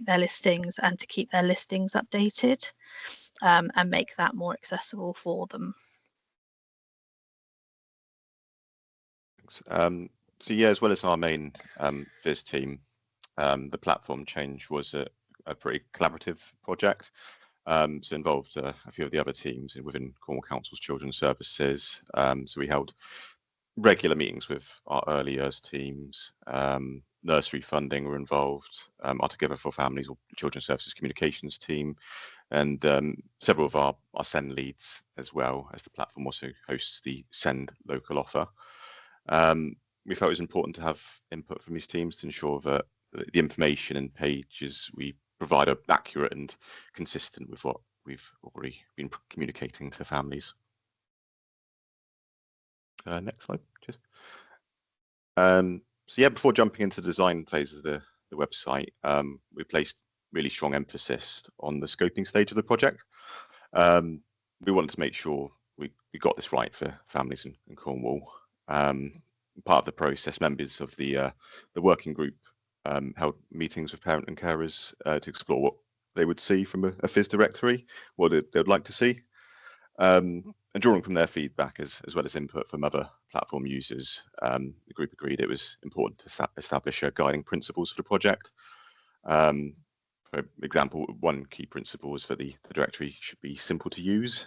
their listings and to keep their listings updated, and make that more accessible for them. So yeah, as well as our main FIS team, the platform change was a pretty collaborative project. So involved a few of the other teams within Cornwall Council's Children's Services. So we held regular meetings with our early years teams. Nursery funding were involved, our Together for Families or Children's Services Communications team, and several of our SEND leads as well, as the platform also hosts the SEND local offer. We felt it was important to have input from these teams to ensure that the information and pages we provide are accurate and consistent with what we've already been communicating to families. Next slide, please. So yeah, before jumping into the design phase of the website, we placed really strong emphasis on the scoping stage of the project. We wanted to make sure we got this right for families in Cornwall. Part of the process, members of the working group held meetings with parent and carers to explore what they would see from a FIS directory, what they'd like to see, and drawing from their feedback as well as input from other platform users. The group agreed it was important to establish guiding principles for the project. For example, one key principle is for the directory should be simple to use,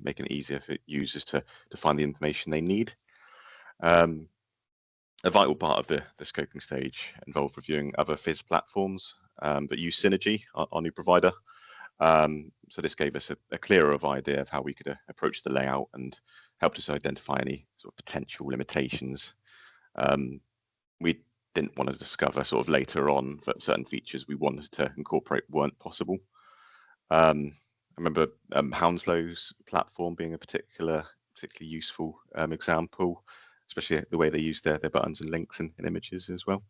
making it easier for users to find the information they need. A vital part of the scoping stage involved reviewing other FIS platforms that use Synergy, our new provider. So this gave us a clearer idea of how we could approach the layout and helped us identify any sort of potential limitations. We didn't want to discover sort of later on that certain features we wanted to incorporate weren't possible. I remember Hounslow's platform being a particularly useful example, especially the way they use their buttons and links and images as well.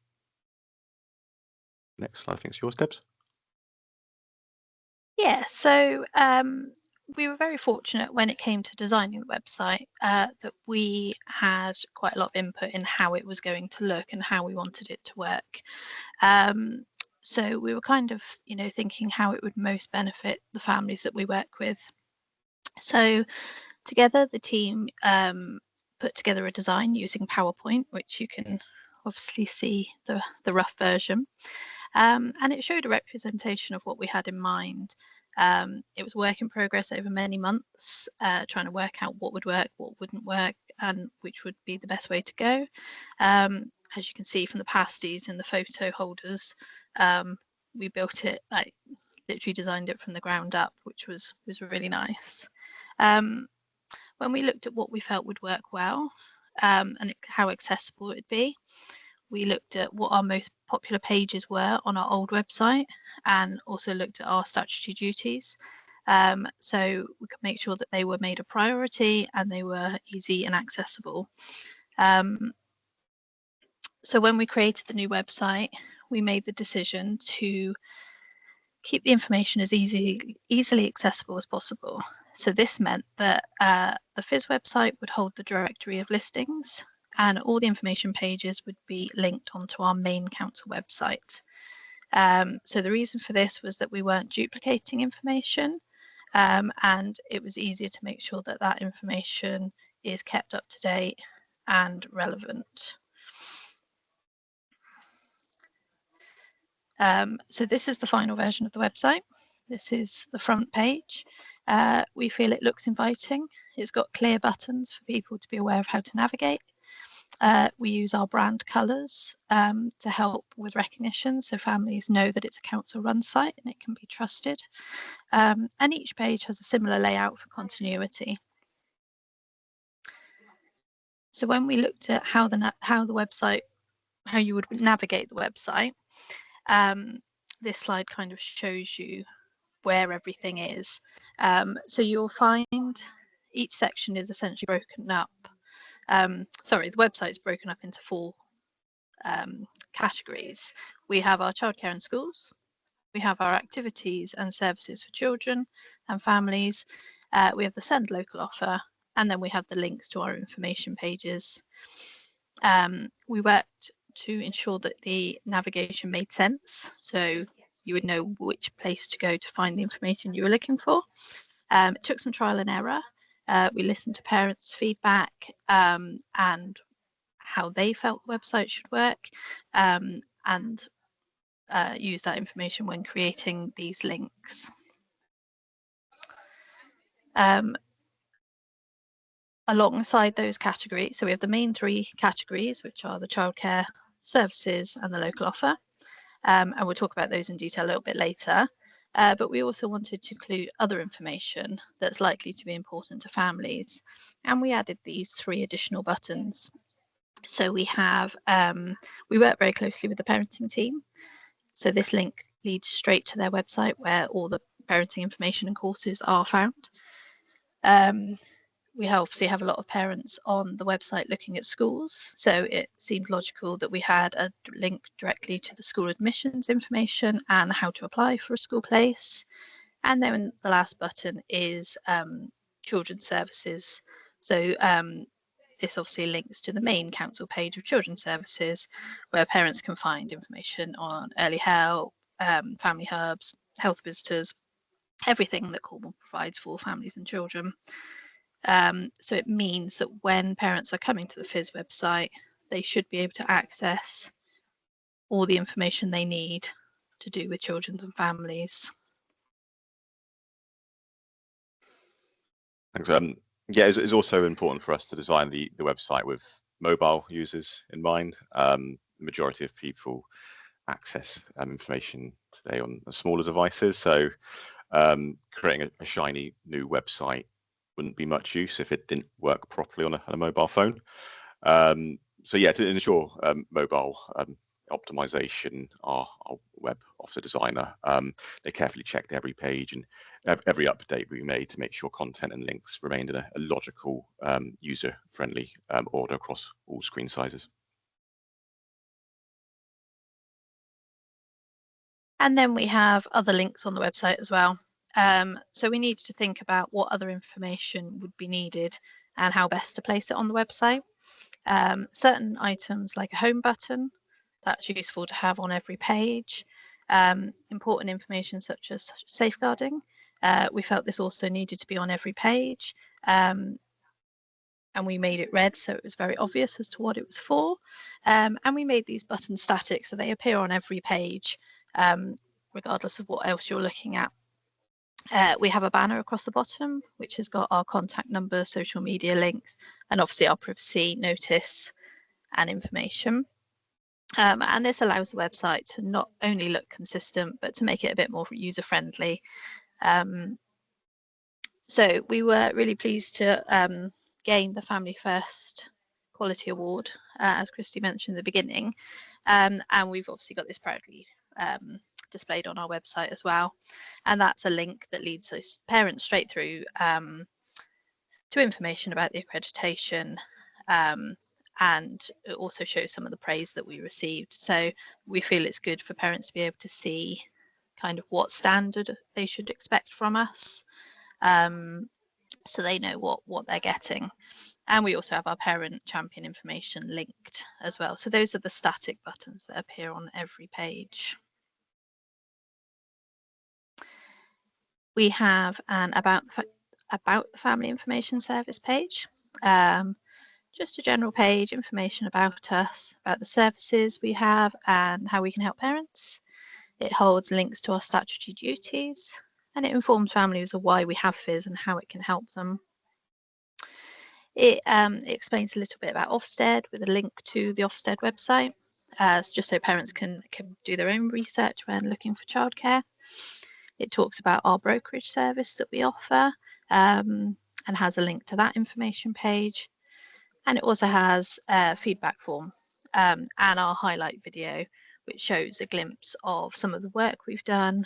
Next slide, I think it's yours, Debs. Yeah, so we were very fortunate when it came to designing the website that we had quite a lot of input in how it was going to look and how we wanted it to work. So we were kind of, thinking how it would most benefit the families that we work with. So together, the team put together a design using PowerPoint, which you can obviously see the rough version. And it showed a representation of what we had in mind. It was work in progress over many months, trying to work out what would work, what wouldn't work, and which would be the best way to go. As you can see from the pasties and the photo holders, we built it, literally designed it from the ground up, which was really nice. When we looked at what we felt would work well and how accessible it would be, we looked at what our most popular pages were on our old website and also looked at our statutory duties. So we could make sure that they were made a priority and they were easy and accessible. So when we created the new website, we made the decision to keep the information as easily accessible as possible. So this meant that the FIS website would hold the directory of listings and all the information pages would be linked onto our main council website. So the reason for this was that we weren't duplicating information and it was easier to make sure that that information is kept up to date and relevant. So this is the final version of the website. This is the front page. We feel it looks inviting. It's got clear buttons for people to be aware of how to navigate. We use our brand colours to help with recognition, so families know that it's a council-run site and it can be trusted. And each page has a similar layout for continuity. So when we looked at how you would navigate the website, this slide kind of shows you where everything is. So you'll find each section is essentially broken up. The website is broken up into 4 categories. We have our childcare and schools, we have our activities and services for children and families, we have the send local offer, and then we have the links to our information pages. We worked to ensure that the navigation made sense. So you would know which place to go to find the information you were looking for. It took some trial and error. We listened to parents' feedback and how they felt the website should work, and use that information when creating these links. Alongside those categories, so we have the main three categories, which are the childcare, services and the local offer, and we'll talk about those in detail a little bit later. But we also wanted to include other information that's likely to be important to families, and we added these 3 additional buttons. So we have, we work very closely with the parenting team, so this link leads straight to their website where all the parenting information and courses are found. We obviously have a lot of parents on the website looking at schools, so it seemed logical that we had a link directly to the school admissions information and how to apply for a school place. And then the last button is children's services. So this obviously links to the main council page of children's services, where parents can find information on early help, family hubs, health visitors, everything that Cornwall provides for families and children. So it means that when parents are coming to the FIS website, they should be able to access all the information they need to do with children and families. Thanks. Yeah, it's also important for us to design the website with mobile users in mind. The majority of people access information today on smaller devices, so creating a shiny new website wouldn't be much use if it didn't work properly on a mobile phone. So yeah, to ensure mobile optimization, our web officer designer, they carefully checked every page and every update we made to make sure content and links remained in a logical, user-friendly order across all screen sizes. And then we have other links on the website as well. So we needed to think about what other information would be needed and how best to place it on the website. Certain items like a home button, that's useful to have on every page. Important information such as safeguarding. We felt this also needed to be on every page. And we made it red so it was very obvious as to what it was for. And we made these buttons static so they appear on every page, regardless of what else you're looking at. We have a banner across the bottom which has got our contact number, social media links, and obviously our privacy notice and information. And this allows the website to not only look consistent but to make it a bit more user friendly. So we were really pleased to gain the Family First Quality Award, as Christy mentioned at the beginning, and we've obviously got this proudly displayed on our website as well, and that's a link that leads those parents straight through to information about the accreditation, and it also shows some of the praise that we received. So we feel it's good for parents to be able to see kind of what standard they should expect from us, so they know what they're getting. And we also have our parent champion information linked as well. So those are the static buttons that appear on every page. We have an about the family information service page, just a general page, information about us, about the services we have and how we can help parents. It holds links to our statutory duties, and it informs families of why we have FIS and how it can help them. It explains a little bit about Ofsted with a link to the Ofsted website, just so parents can do their own research when looking for childcare. It talks about our brokerage service that we offer, and has a link to that information page. And it also has a feedback form and our highlight video, which shows a glimpse of some of the work we've done,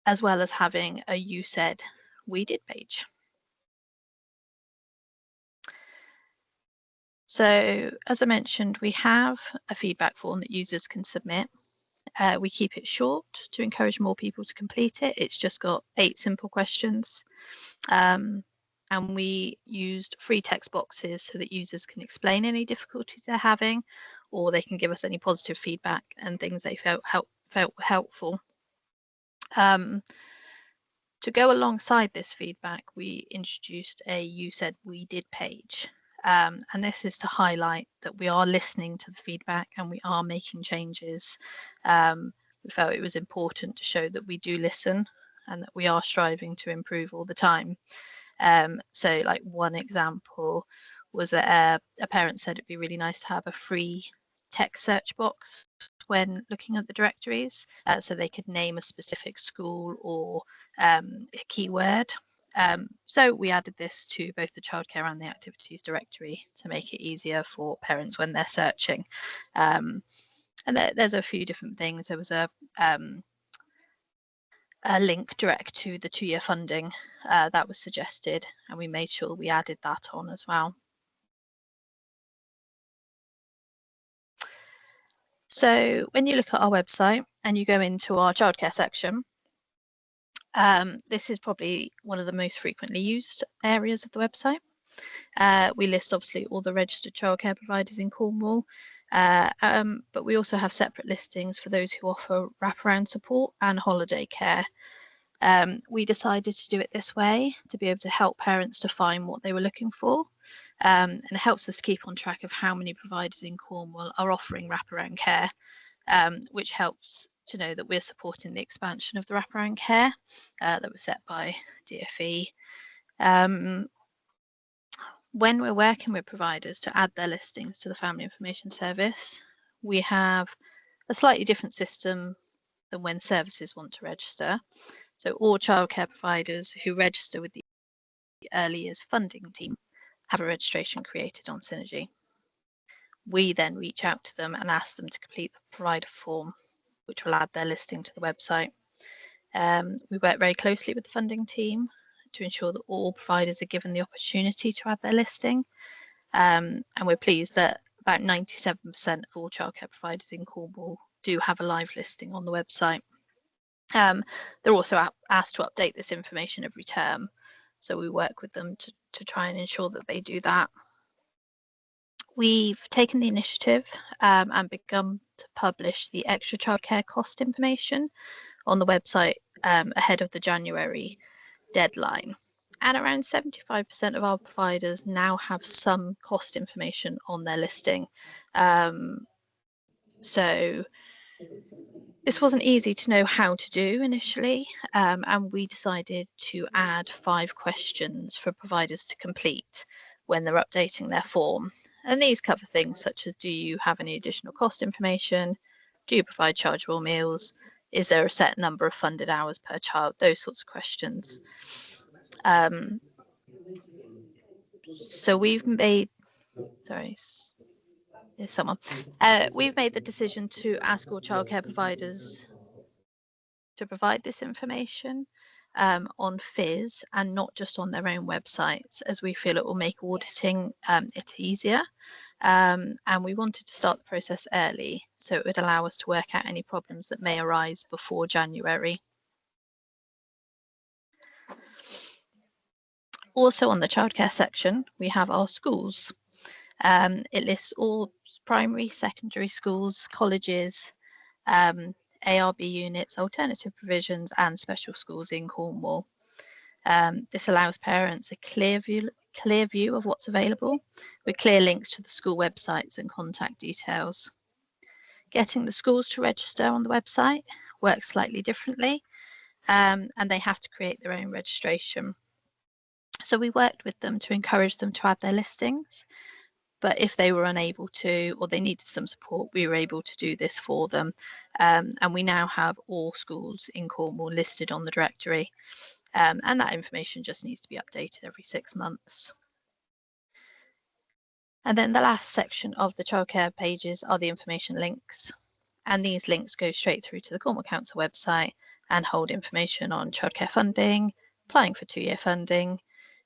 as well as having a "You Said We Did" page. So as I mentioned, we have a feedback form that users can submit. We keep it short to encourage more people to complete it. It's just got 8 simple questions. And we used free text boxes so that users can explain any difficulties they're having, or they can give us any positive feedback and things they felt helpful. To go alongside this feedback, we introduced a "You Said We Did" page. And this is to highlight that we are listening to the feedback and we are making changes. We felt it was important to show that we do listen and that we are striving to improve all the time. So like one example was that a parent said it'd be really nice to have a free text search box when looking at the directories, so they could name a specific school or a keyword. So we added this to both the childcare and the activities directory to make it easier for parents when they're searching. And there's a few different things. There was a link direct to the 2-year funding that was suggested, and we made sure we added that on as well. So when you look at our website and you go into our childcare section, this is probably one of the most frequently used areas of the website. We list obviously all the registered childcare providers in Cornwall, but we also have separate listings for those who offer wraparound support and holiday care. We decided to do it this way to be able to help parents to find what they were looking for, and it helps us keep on track of how many providers in Cornwall are offering wraparound care, which helps to know that we're supporting the expansion of the wraparound care that was set by DfE. When we're working with providers to add their listings to the Family Information Service, we have a slightly different system than when services want to register. So all childcare providers who register with the early years funding team have a registration created on Synergy. We then reach out to them and ask them to complete the provider form, which will add their listing to the website. We work very closely with the funding team to ensure that all providers are given the opportunity to add their listing. And we're pleased that about 97% of all childcare providers in Cornwall do have a live listing on the website. They're also asked to update this information every term, so we work with them to try and ensure that they do that. We've taken the initiative and begun to publish the extra childcare cost information on the website ahead of the January deadline. And around 75% of our providers now have some cost information on their listing. So this wasn't easy to know how to do initially, and we decided to add 5 questions for providers to complete when they're updating their form. And these cover things such as, do you have any additional cost information? Do you provide chargeable meals? Is there a set number of funded hours per child? Those sorts of questions. So we've made, sorry, there's someone. We've made the decision to ask all childcare providers to provide this information on FIS and not just on their own websites, as we feel it will make auditing it easier. And we wanted to start the process early, so it would allow us to work out any problems that may arise before January. Also on the childcare section, we have our schools. It lists all primary, secondary schools, colleges, ARB units, alternative provisions and special schools in Cornwall. This allows parents a clear view of what's available, with clear links to the school websites and contact details. Getting the schools to register on the website works slightly differently, and they have to create their own registration. So we worked with them to encourage them to add their listings, but if they were unable to, or they needed some support, we were able to do this for them. And we now have all schools in Cornwall listed on the directory, and that information just needs to be updated every 6 months. And then the last section of the childcare pages are the information links, and these links go straight through to the Cornwall Council website and hold information on childcare funding, applying for 2-year funding.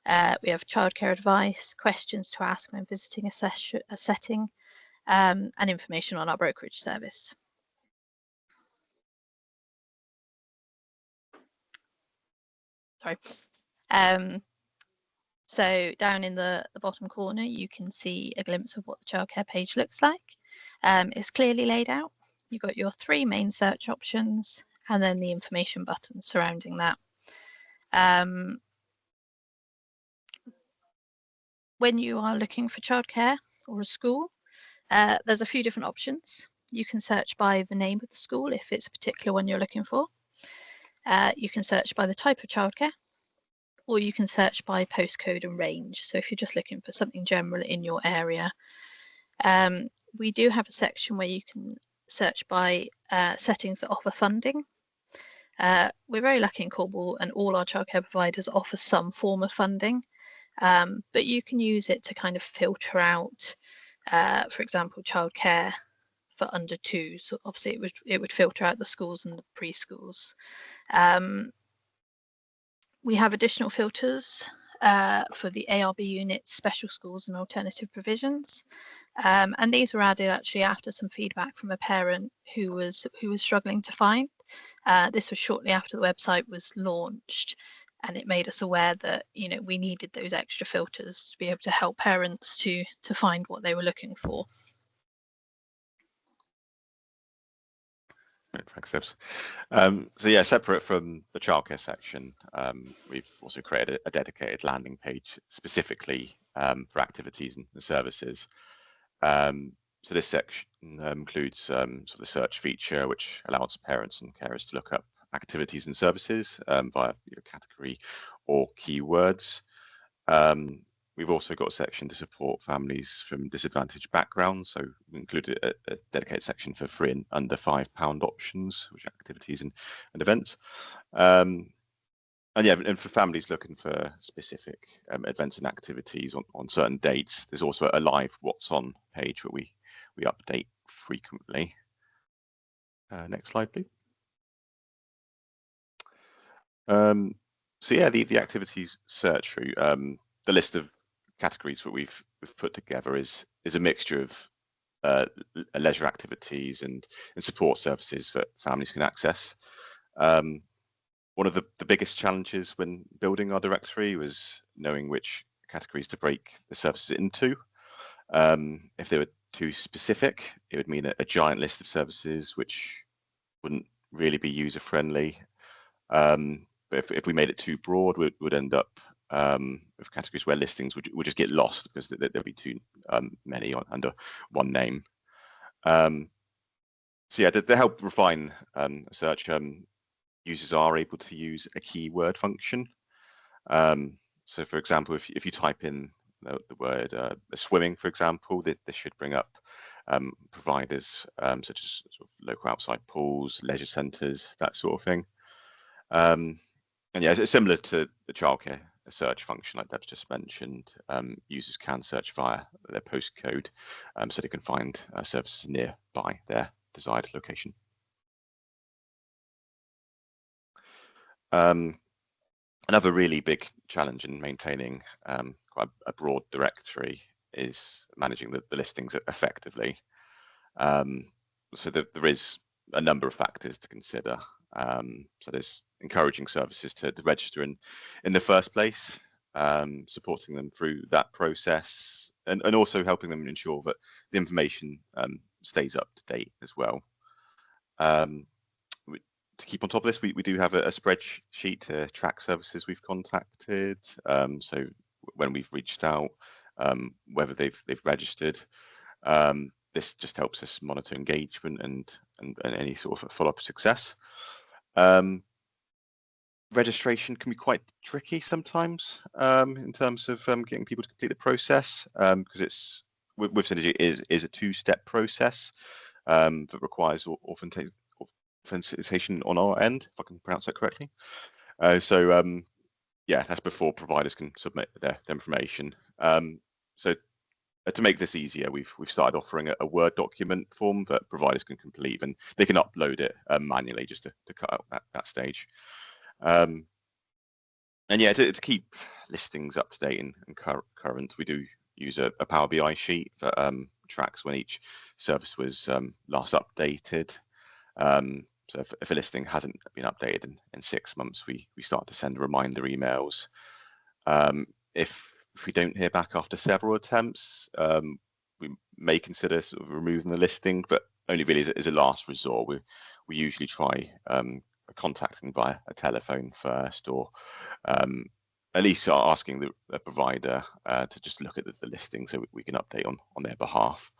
We have childcare advice, questions to ask when visiting a setting, and information on our brokerage service. Sorry. So down in the bottom corner, you can see a glimpse of what the childcare page looks like. It's clearly laid out. You've got your 3 main search options and then the information button surrounding that. When you are looking for childcare or a school, there's a few different options. You can search by the name of the school if it's a particular one you're looking for. You can search by the type of childcare, or you can search by postcode and range. So if you're just looking for something general in your area. We do have a section where you can search by settings that offer funding. We're very lucky in Cornwall, and all our childcare providers offer some form of funding, but you can use it to kind of filter out, for example, childcare for under 2. So obviously it would filter out the schools and the preschools. We have additional filters for the ARB units, special schools and alternative provisions. And these were added actually after some feedback from a parent who was struggling to find. This was shortly after the website was launched, and it made us aware that, you know, we needed those extra filters to be able to help parents to find what they were looking for. Thanks, Tips. So yeah, separate from the childcare section, we've also created a dedicated landing page specifically for activities and services. So this section includes sort of the search feature, which allows parents and carers to look up activities and services via category or keywords. We've also got a section to support families from disadvantaged backgrounds. So we included a dedicated section for free and under £5 options, which are activities and events. And yeah, and for families looking for specific events and activities on certain dates, there's also a live what's on page where we update frequently. Next slide, please. So yeah, the activities search through, the list of categories that we've put together is a mixture of leisure activities and support services that families can access. One of the biggest challenges when building our directory was knowing which categories to break the services into. If they were too specific, it would mean a giant list of services which wouldn't really be user friendly. But if we made it too broad, we would end up with categories where listings would just get lost because there'd be too many under one name. So yeah, to help refine search, users are able to use a keyword function. So for example, if you type in the word swimming, for example, this should bring up providers such as sort of local outside pools, leisure centres, that sort of thing. And yeah, it's similar to the childcare search function like Deb just mentioned. Users can search via their postcode so they can find services nearby their desired location. Another really big challenge in maintaining quite a broad directory is managing the listings effectively. So there is a number of factors to consider. So there's encouraging services to register in the first place, supporting them through that process, and also helping them ensure that the information stays up to date as well. To keep on top of this, we do have a spreadsheet to track services we've contacted. So when we've reached out, whether they've registered. This just helps us monitor engagement and any sort of follow-up success. Registration can be quite tricky sometimes in terms of getting people to complete the process because it's with Synergy is a 2-step process that requires authentication on our end, if I can pronounce that correctly. Yeah, that's before providers can submit their information. So to make this easier, we've started offering a Word document form that providers can complete, and they can upload it manually just to cut out that stage. And yeah, to keep listings up to date and current, we do use a Power BI sheet that tracks when each service was last updated. So if a listing hasn't been updated in 6 months, we start to send reminder emails. If if we don't hear back after several attempts, we may consider sort of removing the listing, but only really as a last resort. We usually try contacting via a telephone first, or at least asking the provider to just look at the listing so we can update on their behalf.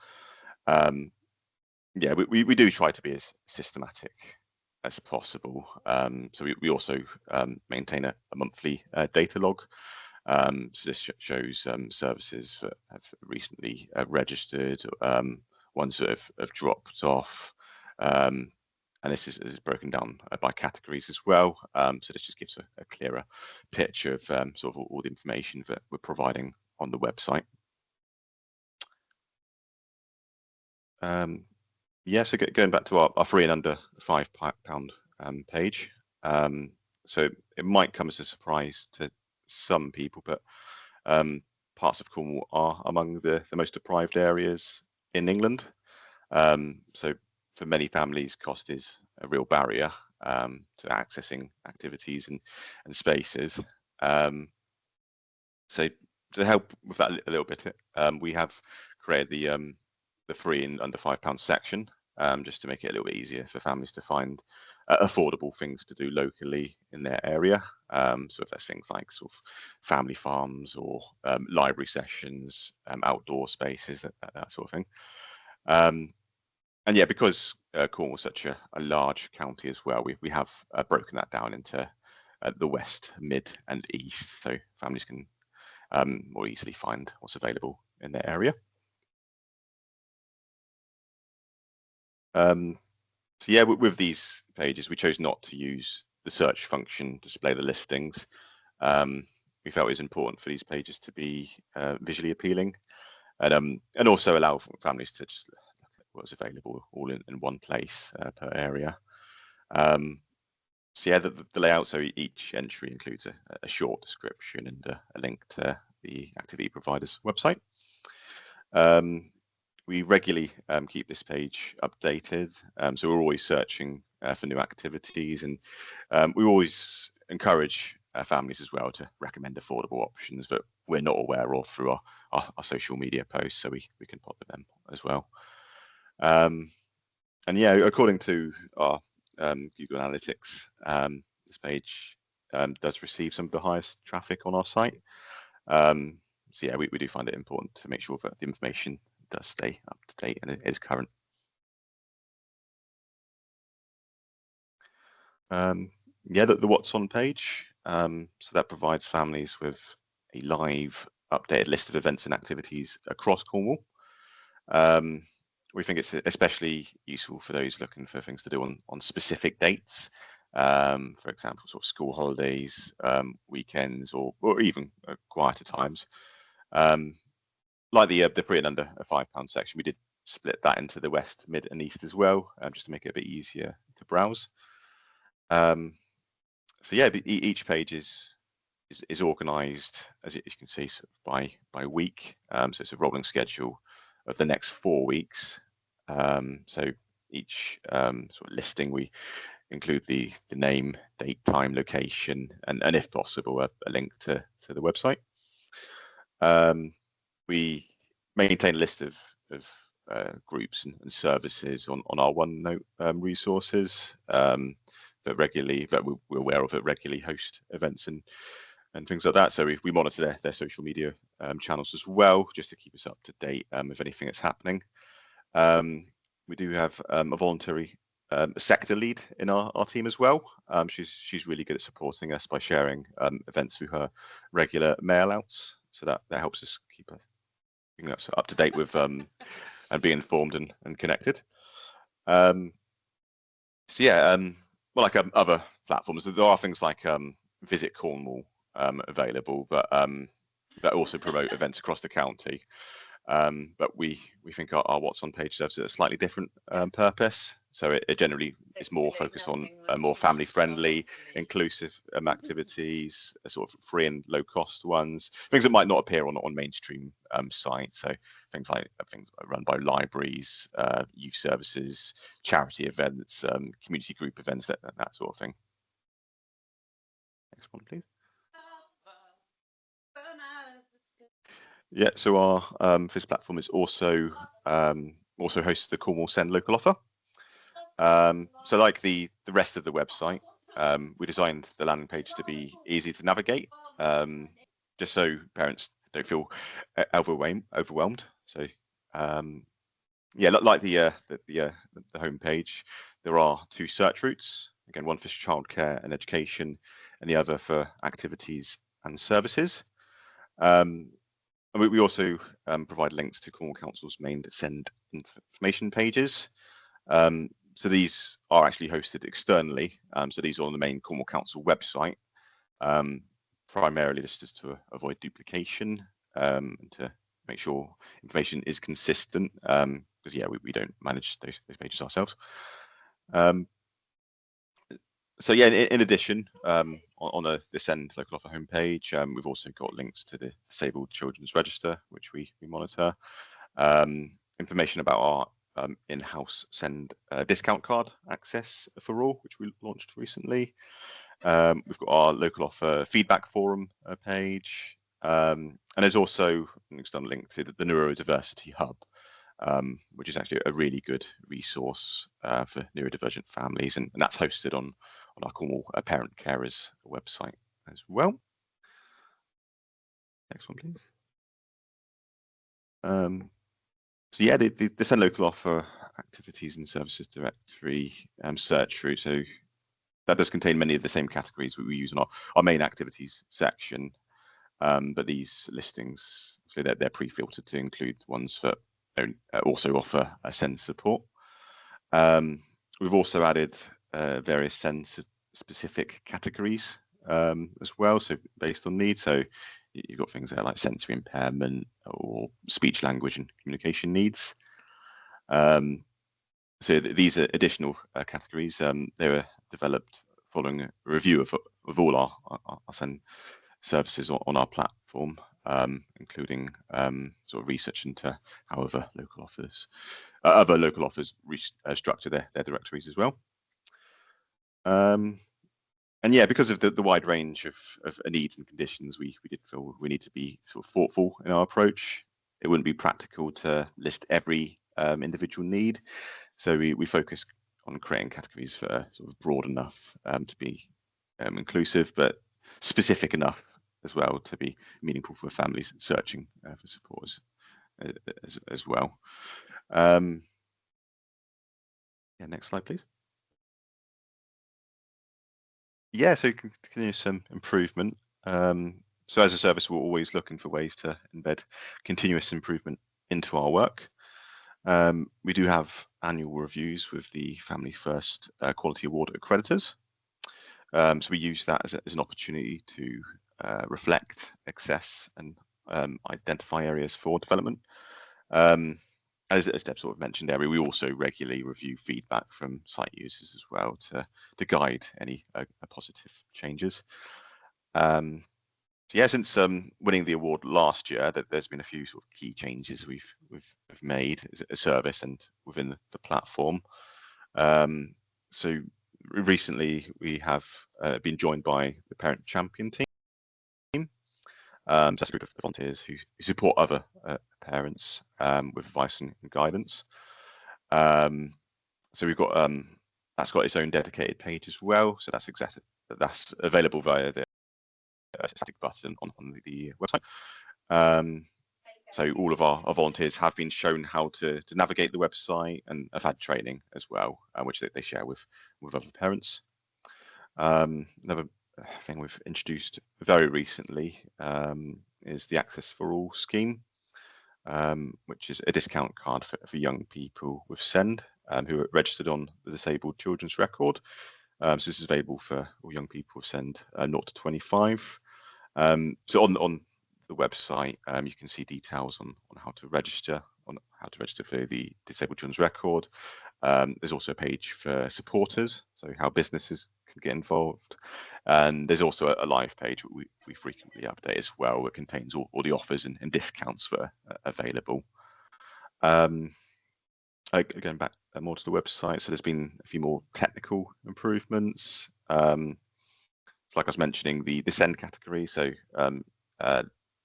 Yeah, we do try to be as systematic as possible. So we also maintain a monthly data log. So this shows services that have recently registered, ones that have dropped off, and this is broken down by categories as well. So this just gives a clearer picture of sort of all the information that we're providing on the website. Yeah, so going back to our free and under £5 page. So it might come as a surprise to some people, but parts of Cornwall are among the most deprived areas in England. So for many families, cost is a real barrier to accessing activities and spaces. So to help with that a little bit, we have created the free and under £5 section, just to make it a little bit easier for families to find affordable things to do locally in their area. So if there's things like sort of family farms or library sessions, outdoor spaces, that sort of thing. And yeah, because Cornwall is such a large county as well, we have broken that down into the west, mid and east, so families can more easily find what's available in their area. So yeah, with these pages, we chose not to use the search function to display the listings. We felt it was important for these pages to be visually appealing, and also allow families to just look at what's available all in one place per area. So yeah, the layout, so each entry includes a short description and a link to the activity provider's website. We regularly keep this page updated, so we're always searching for new activities, and we always encourage families as well to recommend affordable options that we're not aware of through our social media posts, so we can pop with them as well. And yeah, according to our Google Analytics, this page does receive some of the highest traffic on our site. So yeah, we do find it important to make sure that the information does stay up to date and it is current. Yeah, the what's on page, so that provides families with a live updated list of events and activities across Cornwall. We think it's especially useful for those looking for things to do on specific dates, for example, sort of school holidays, weekends, or even quieter times. Like the free and under £5 section, we did split that into the west, mid and east as well, just to make it a bit easier to browse. So yeah, each page is organised, as you can see, sort of by week. So it's a rolling schedule of the next 4 weeks. So each sort of listing, we include the name, date, time, location, and if possible, a link to the website. We maintain a list of groups and services on our OneNote resources that we're aware of, that regularly host events and things like that. So we monitor their social media channels as well, just to keep us up to date with anything that's happening. We do have a voluntary sector lead in our team as well. She's really good at supporting us by sharing events through her regular mail outs, so that helps us keep us up to date with and be informed and connected. So yeah, well, like other platforms, there are things like Visit Cornwall available, but that also promote events across the county. But we think our what's on page serves a slightly different purpose. So it generally is more focused on more family friendly, inclusive activities, sort of free and low cost ones, things that might not appear on mainstream sites. So things run by libraries, youth services, charity events, community group events, that sort of thing. Next one, please. Yeah, so our FIS platform is also hosts the Cornwall Send local offer. So like the rest of the website, we designed the landing page to be easy to navigate, just so parents don't feel overwhelmed. So yeah, like the home page, there are 2 search routes. Again, one for childcare and education, and the other for activities and services. And we also provide links to Cornwall Council's main Send information pages. So these are actually hosted externally. So these are on the main Cornwall Council website, primarily just to avoid duplication and to make sure information is consistent. Because yeah, we don't manage those pages ourselves. So yeah, in addition, on the Send local offer homepage, we've also got links to the Disabled Children's Register, which we monitor. Information about our in-house Send discount card access for all, which we launched recently. We've got our local offer feedback forum page, and there's also an external link to the Neurodiversity Hub, which is actually a really good resource for neurodivergent families, and that's hosted on our Cornwall Parent Carers website as well. Next one, please. So yeah, the Send local offer activities and services directory search route. So that does contain many of the same categories we use in our main activities section, but these listings, so they're pre-filtered to include ones that also offer a Send support. We've also added various Send specific categories as well, so based on needs. So you've got things there like sensory impairment or speech, language, and communication needs. So these are additional categories. They were developed following a review of all our Send services on our platform, including sort of research into how other local offers structure their directories as well. And yeah, because of the wide range of needs and conditions, we did feel we need to be sort of thoughtful in our approach. It wouldn't be practical to list every individual need, so we focus on creating categories that are sort of broad enough to be inclusive, but specific enough as well to be meaningful for families searching for support as well. Yeah, next slide, please. Yeah, so continuous improvement. So as a service, we're always looking for ways to embed continuous improvement into our work. We do have annual reviews with the Family First Quality Award accreditors. So we use that as an opportunity to reflect, assess, and identify areas for development. As Deb sort of mentioned there, we also regularly review feedback from site users as well to guide any positive changes. So yeah, since winning the award last year, there's been a few sort of key changes we've made as a service and within the platform. So recently we have been joined by the Parent Champion team. So that's a group of volunteers who support other parents with advice and guidance. So we've got that's got its own dedicated page as well. So that's available via the static button on the website. So all of our volunteers have been shown how to navigate the website and have had training as well, which they share with other parents. Another thing we've introduced very recently is the Access for All scheme, which is a discount card for young people with SEND who are registered on the Disabled Children's Record. So this is available for all young people with SEND 0 to 25. So on the website, you can see details on how to register for the Disabled Children's Record. There's also a page for supporters, so how businesses can get involved. And there's also a live page we frequently update as well, that contains all the offers and discounts that are available. Going back more to the website, so there's been a few more technical improvements. Like I was mentioning, the SEND category. So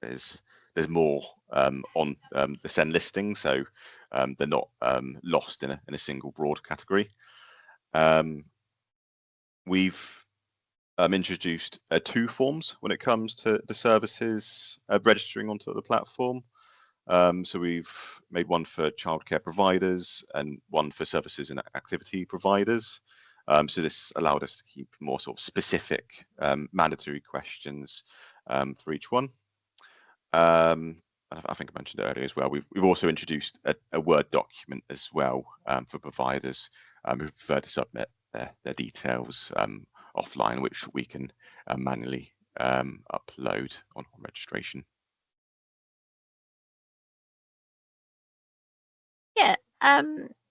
there's there's more on the SEN listing, so they're not lost in a single broad category. We've introduced 2 forms when it comes to the services registering onto the platform. So we've made one for childcare providers and one for services and activity providers. So this allowed us to keep more sort of specific mandatory questions for each one. I think I mentioned it earlier as well. We've also introduced a Word document as well for providers who prefer to submit their details offline, which we can manually upload on registration. Yeah,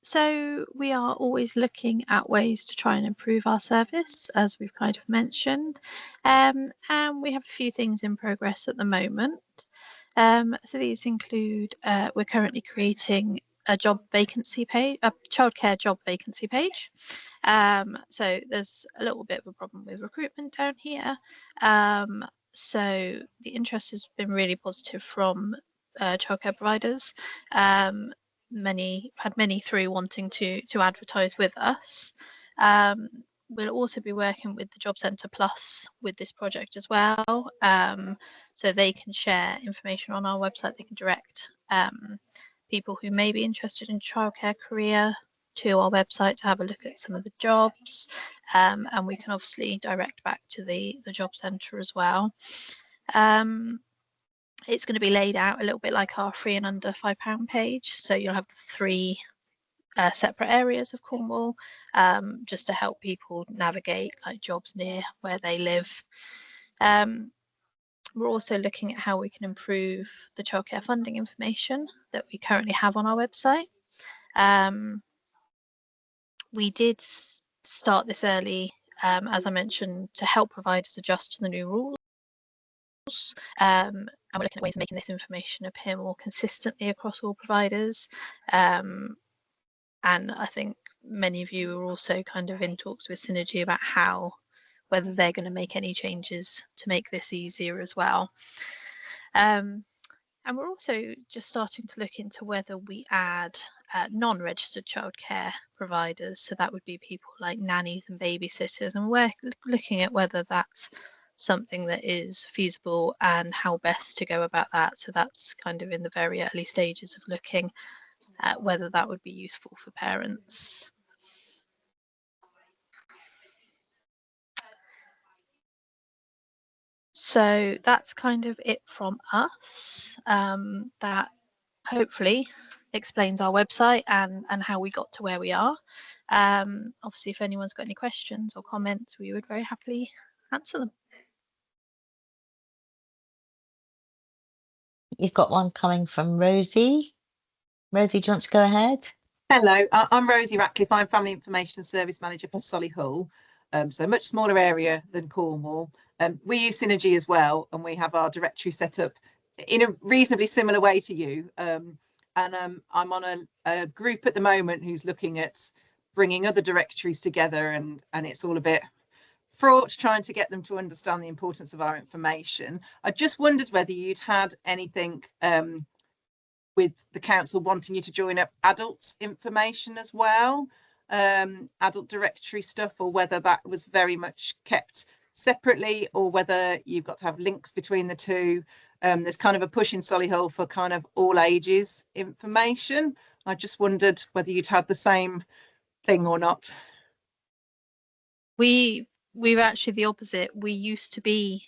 so we are always looking at ways to try and improve our service, as we've kind of mentioned, and we have a few things in progress at the moment. So these include we're currently creating a job vacancy page, a childcare job vacancy page. So there's a little bit of a problem with recruitment down here. So the interest has been really positive from childcare providers. Many through wanting to advertise with us. We'll also be working with the Job Centre Plus with this project as well, so they can share information on our website. They can direct people who may be interested in childcare career to our website to have a look at some of the jobs, and we can obviously direct back to the Job Centre as well. It's going to be laid out a little bit like our free and under £5 page. So you'll have 3 separate areas of Cornwall, just to help people navigate like jobs near where they live. We're also looking at how we can improve the childcare funding information that we currently have on our website. We did start this early, as I mentioned, to help providers adjust to the new rules. And we're looking at ways of making this information appear more consistently across all providers. And I think many of you are also kind of in talks with Synergy about whether they're going to make any changes to make this easier as well. And we're also just starting to look into whether we add non-registered childcare providers. So that would be people like nannies and babysitters. And we're looking at whether that's something that is feasible and how best to go about that. So that's kind of in the very early stages of looking at whether that would be useful for parents. So that's kind of it from us. That hopefully explains our website and how we got to where we are. Obviously, if anyone's got any questions or comments, we would very happily answer them. You've got one coming from Rosie. Rosie, do you want to go ahead? Hello, I'm Rosie Ratcliffe. I'm Family Information Service Manager for Solihull, so a much smaller area than Cornwall. We use Synergy as well, and we have our directory set up in a reasonably similar way to you. I'm on a group at the moment who's looking at bringing other directories together, and it's all a bit fraught trying to get them to understand the importance of our information. I just wondered whether you'd had anything with the council wanting you to join up adults information as well, adult directory stuff, or whether that was very much kept separately, or whether you've got to have links between the two. There's kind of a push in Solihull for kind of all ages information. I just wondered whether you'd had the same thing or not. We're actually the opposite. We used to be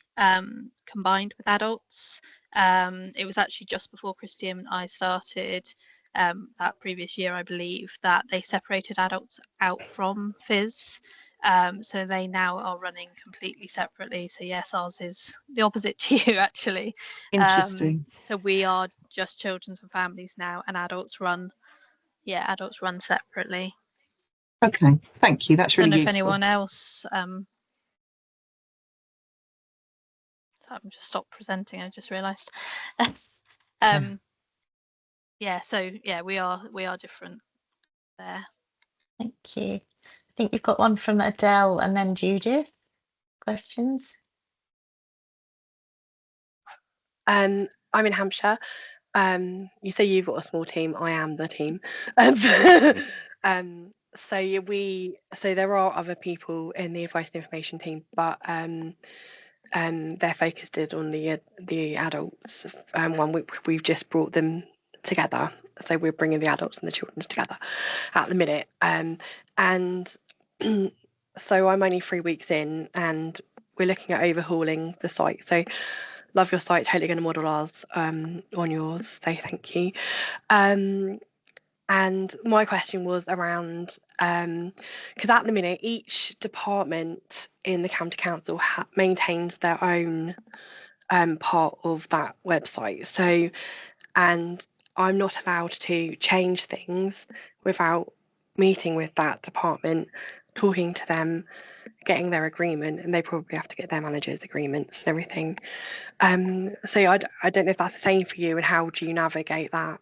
combined with adults. It was actually just before Christy and I started that previous year, I believe, that they separated adults out from FIS. So they now are running completely separately. So yes, ours is the opposite to you, actually. Interesting. So we are just children's and families now, and adults run separately. Okay, thank you. That's really useful. If anyone else. I'm just stopped presenting. I just realised. Yeah. So yeah, we are different there. Thank you. I think you've got one from Adele and then Judith. Questions? I'm in Hampshire. You say you've got a small team. I am the team. So there are other people in the advice and information team, but they're focused on the adults. We've just brought them together, so we're bringing the adults and the children together at the minute. And so I'm only 3 weeks in, and we're looking at overhauling the site. So love your site, totally going to model ours on yours. So thank you. And my question was around, because at the minute, each department in the county council maintains their own part of that website. So, and I'm not allowed to change things without meeting with that department, talking to them, getting their agreement, and they probably have to get their managers' agreements and everything. So I don't know if that's the same for you, and how do you navigate that?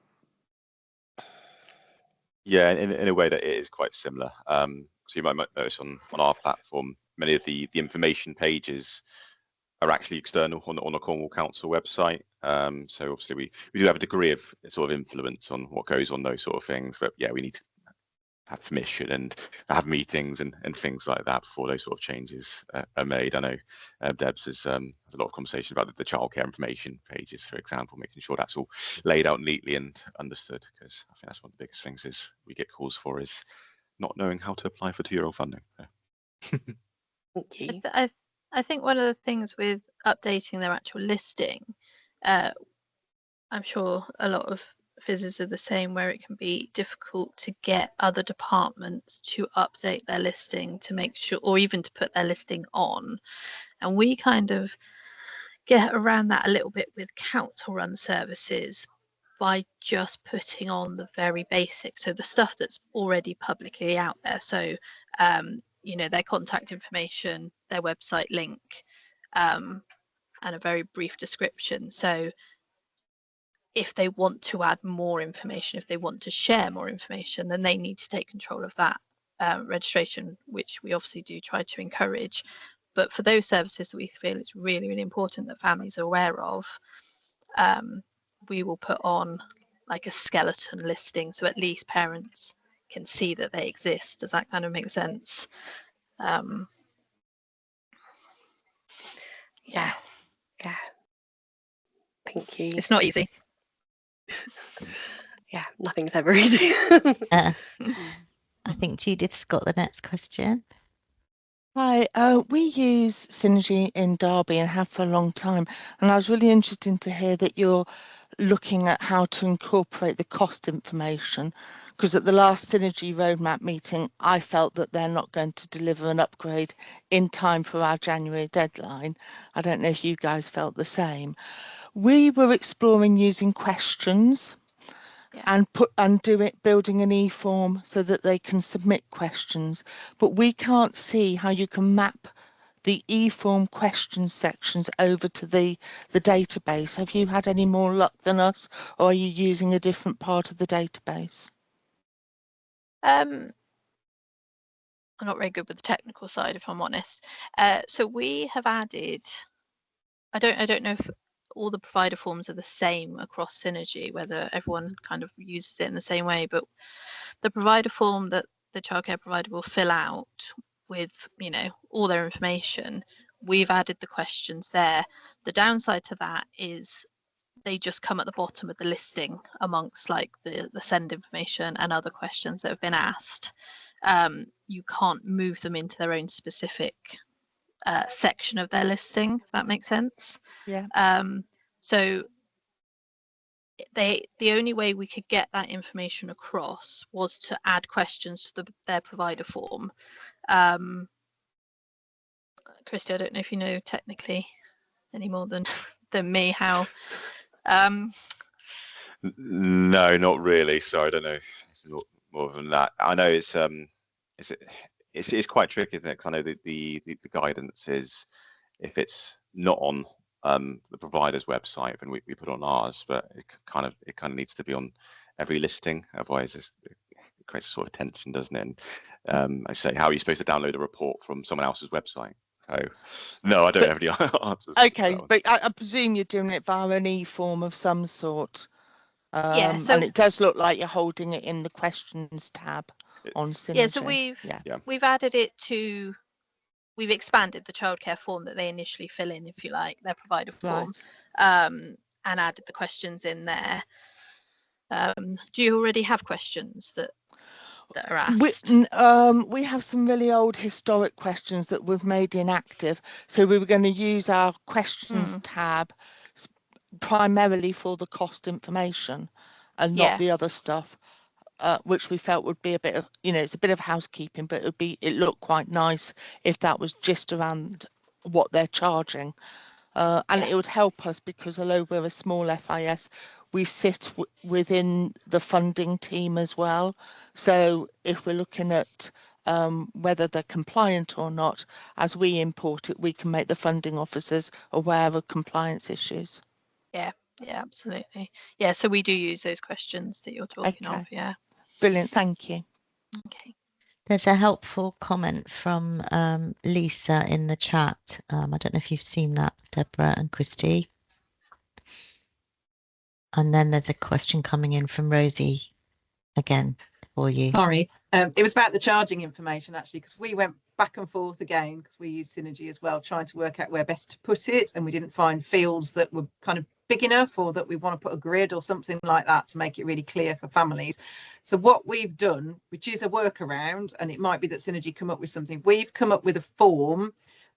Yeah, in a way that it is quite similar. So you might notice on our platform, many of the information pages are actually external on the Cornwall Council website. So obviously we do have a degree of sort of influence on what goes on those sort of things, but yeah, we need to have permission and have meetings and things like that before those sort of changes are made. I know Debs has a lot of conversation about the childcare information pages, for example, making sure that's all laid out neatly and understood, because I think that's one of the biggest things is we get calls for is not knowing how to apply for 2-year-old funding. Thank you. I think one of the things with updating their actual listing, I'm sure a lot of FISs are the same, where it can be difficult to get other departments to update their listing to make sure, or even to put their listing on. And we kind of get around that a little bit with council run services by just putting on the very basic, so the stuff that's already publicly out there. So their contact information, their website link, and a very brief description. So if they want to add more information, if they want to share more information, then they need to take control of that registration, which we obviously do try to encourage. But for those services that we feel it's really, really important that families are aware of, we will put on like a skeleton listing, so at least parents can see that they exist. Does that kind of make sense? Yeah. Thank you. It's not easy. Yeah, nothing's ever easy. I think Judith's got the next question. Hi, we use Synergy in Derby and have for a long time, and I was really interested to hear that you're looking at how to incorporate the cost information, because at the last Synergy roadmap meeting, I felt that they're not going to deliver an upgrade in time for our January deadline. I don't know if you guys felt the same. We were exploring using questions. Yeah. And building an e-form so that they can submit questions, but we can't see how you can map the e-form question sections over to the database. Have you had any more luck than us, or are you using a different part of the database? I'm not very good with the technical side, if I'm honest. So we have added, I don't know if all the provider forms are the same across Synergy, whether everyone kind of uses it in the same way, but the provider form that the childcare provider will fill out with, all their information, we've added the questions there. The downside to that is they just come at the bottom of the listing amongst like the send information and other questions that have been asked. You can't move them into their own specific section of their listing, if that makes sense. Yeah. So the only way we could get that information across was to add questions to their provider form. Christy, I don't know if you know technically any more than me how. No, not really. So I don't know more than that. I know it's quite tricky, isn't it? Because I know that the guidance is if it's not on the provider's website, then we put on ours, but it kind of needs to be on every listing. Otherwise, it creates a sort of tension, doesn't it? And I say, how are you supposed to download a report from someone else's website? Oh, no, I don't have any answers. to Okay, that one. but I presume you're doing it via an e-form of some sort. Yeah, so and it does look like you're holding it in the questions tab on Synergy. yeah, so we've added it to, we've expanded the childcare form that they initially fill in, if you like, their provider form, and added the questions in there. Do you already have questions that are asked? We have some really old historic questions that we've made inactive, so we were going to use our questions tab primarily for the cost information and not the other stuff, which we felt would be a bit of, it's a bit of housekeeping, but it looked quite nice if that was just around what they're charging. And it would help us because although we're a small FIS, we sit within the funding team as well. So if we're looking at whether they're compliant or not, as we import it, we can make the funding officers aware of compliance issues. Yeah, absolutely. Yeah, so we do use those questions that you're talking of. Yeah. Brilliant, thank you. Okay. There's a helpful comment from Lisa in the chat. I don't know if you've seen that, Deborah and Christy. And then there's a question coming in from Rosie again for you. Sorry, it was about the charging information actually, because we went back and forth again because we use Synergy as well, trying to work out where best to put it, and we didn't find fields that were kind of big enough or that we want to put a grid or something like that to make it really clear for families. So what we've done, which is a workaround, and it might be that Synergy come up with something, we've come up with a form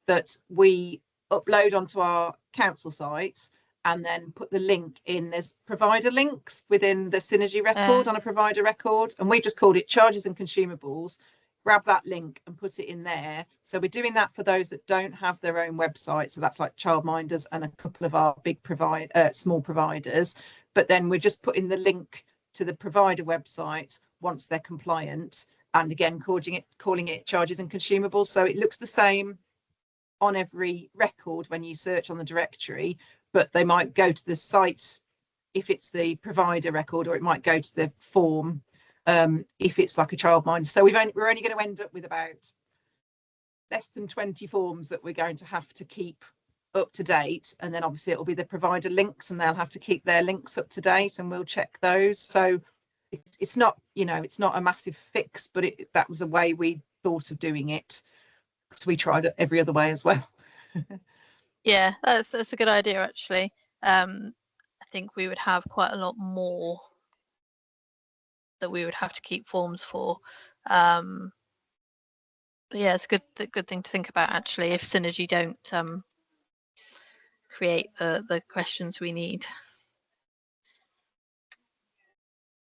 that we upload onto our council sites and then put the link in. There's provider links within the Synergy record on a provider record, and we just called it charges and consumables. Grab that link and put it in there. So we're doing that for those that don't have their own website. So that's like Childminders and a couple of our big small providers. But then we're just putting the link to the provider website once they're compliant, and again calling it charges and consumables. So it looks the same on every record when you search on the directory, but they might go to the site if it's the provider record, or it might go to the form if it's like a childminder. So we're only going to end up with about less than 20 forms that we're going to have to keep up to date, and then obviously it'll be the provider links and they'll have to keep their links up to date, and we'll check those. So it's not, it's not a massive fix, but that was a way we thought of doing it, because we tried it every other way as well. Yeah, that's a good idea actually. I think we would have quite a lot more that we would have to keep forms for. But yeah, it's a good thing to think about actually, if Synergy don't create the questions we need.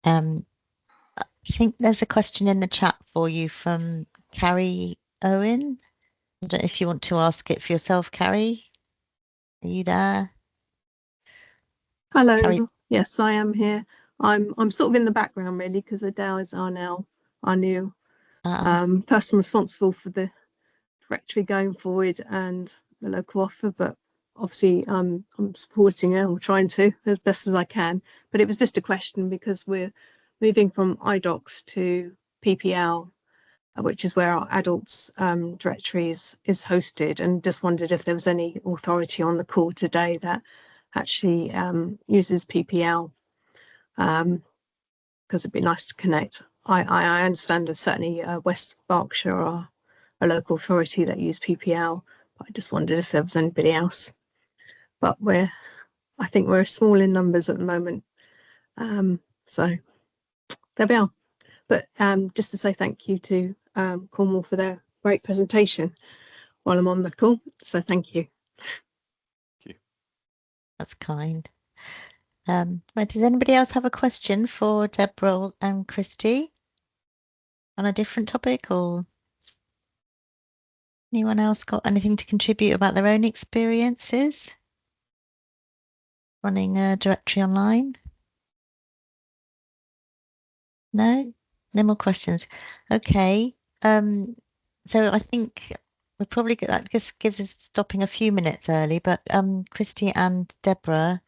I think there's a question in the chat for you from Carrie Owen. I don't know if you want to ask it for yourself, Carrie. Are you there? Hello. Carrie? Yes, I am here. I'm sort of in the background really, because Adele are now our new person responsible for the directory going forward and the local offer. But obviously I'm supporting her, or trying to, as best as I can. But it was just a question because we're moving from iDocs to PPL, which is where our adults directory is hosted, and just wondered if there was any authority on the call today that actually uses PPL, because it'd be nice to connect. I understand that certainly West Berkshire are a local authority that use PPL, but I just wondered if there was anybody else. But I think we're small in numbers at the moment, so there we are. But just to say thank you to Cornwall for their great presentation while I'm on the call. So thank you. Thank you. That's kind. Does anybody else have a question for Deborah and Christy on a different topic, or anyone else got anything to contribute about their own experiences running a directory online? No more questions. Okay. So I think we'll probably get that. Just gives us stopping a few minutes early, but Christy and Deborah,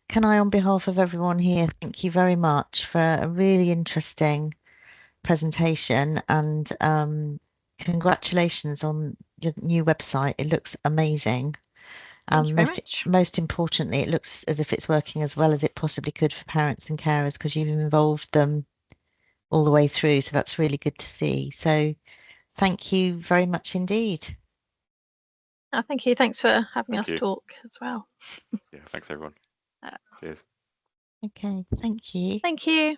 can I, on behalf of everyone here, thank you very much for a really interesting presentation, and congratulations on your new website. It looks amazing. Thank you very much. Most importantly, it looks as if it's working as well as it possibly could for parents and carers, because you've involved them all the way through. So that's really good to see. So thank you very much indeed. Oh, thank you. Thanks for having Thank us you. talk as well. Yeah, thanks everyone. Cheers. Okay, thank you. Thank you.